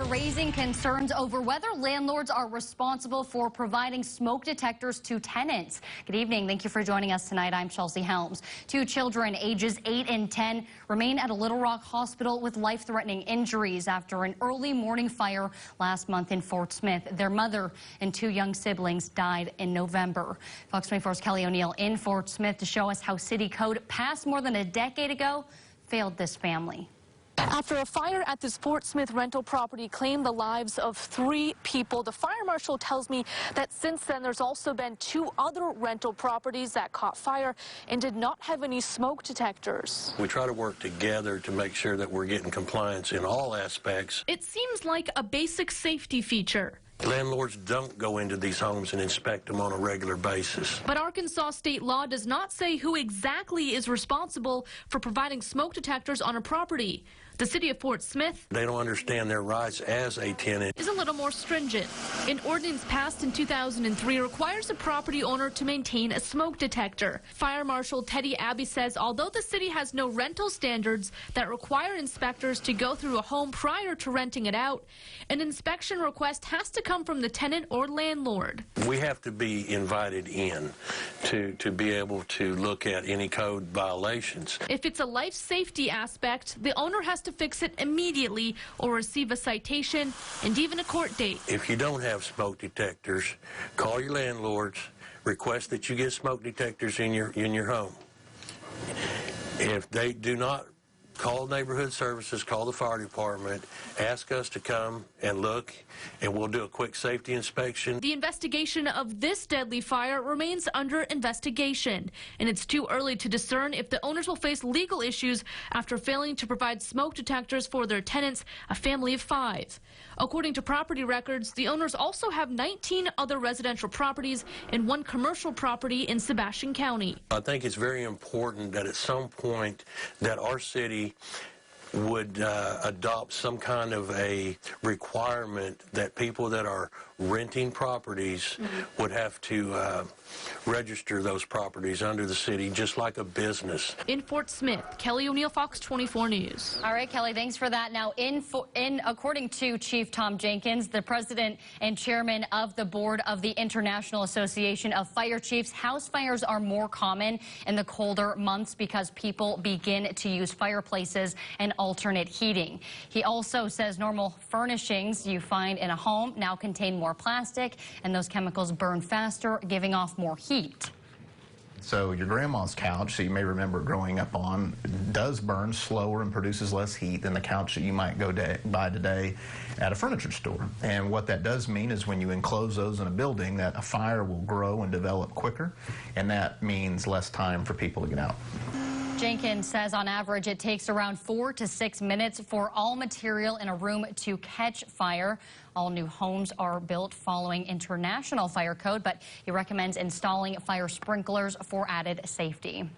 raising concerns over whether landlords are responsible for providing smoke detectors to tenants. Good evening. Thank you for joining us tonight. I'm Chelsea Helms. Two children, ages 8 and 10, remain at a Little Rock hospital with life-threatening injuries after an early morning fire last month in Fort Smith. Their mother and two young siblings died in November. Fox 24's Kelly O'Neill in Fort Smith to show us how city code passed more than a decade ago failed this family. After a fire at this Fort Smith rental property claimed the lives of 3 people, the fire marshal tells me that since then there's also been 2 other rental properties that caught fire and did not have any smoke detectors. We try to work together to make sure that we're getting compliance in all aspects. It seems like a basic safety feature. Landlords don't go into these homes and inspect them on a regular basis. But Arkansas state law does not say who exactly is responsible for providing smoke detectors on a property. The city of Fort Smith, they don't understand their rights as a tenant, is a little more stringent. An ordinance passed in 2003 requires a property owner to maintain a smoke detector. Fire Marshal Teddy Abbey says although the city has no rental standards that require inspectors to go through a home prior to renting it out, an inspection request has to come from the tenant or landlord. We have to be invited in to be able to look at any code violations. If it's a life safety aspect, the owner has to fix it immediately or receive a citation and even a court date. If you don't have smoke detectors, call your landlords, request that you get smoke detectors in your home. If they do not, call neighborhood services, call the fire department, ask us to come and look, and we'll do a quick safety inspection. The investigation of this deadly fire remains under investigation, and it's too early to discern if the owners will face legal issues after failing to provide smoke detectors for their tenants, a family of 5. According to property records, the owners also have 19 other residential properties and 1 commercial property in Sebastian County. I think it's very important that at some point that our city would adopt some kind of a requirement that people that are renting properties would have to register those properties under the city, just like a business. In Fort Smith, Kelly O'Neill, Fox 24 News. All right, Kelly, thanks for that. Now, according to Chief Tom Jenkins, the president and chairman of the board of the International Association of Fire Chiefs, house fires are more common in the colder months because people begin to use fireplaces and alternate heating. He also says normal furnishings you find in a home now contain more plastic, and those chemicals burn faster, giving off more heat. So your grandma's couch, that you may remember growing up on, does burn slower and produces less heat than the couch that you might go buy today at a furniture store. And what that does mean is when you enclose those in a building, that a fire will grow and develop quicker, and that means less time for people to get out. Jenkins says on average it takes around 4 to 6 minutes for all material in a room to catch fire. All new homes are built following international fire code, but he recommends installing fire sprinklers for added safety.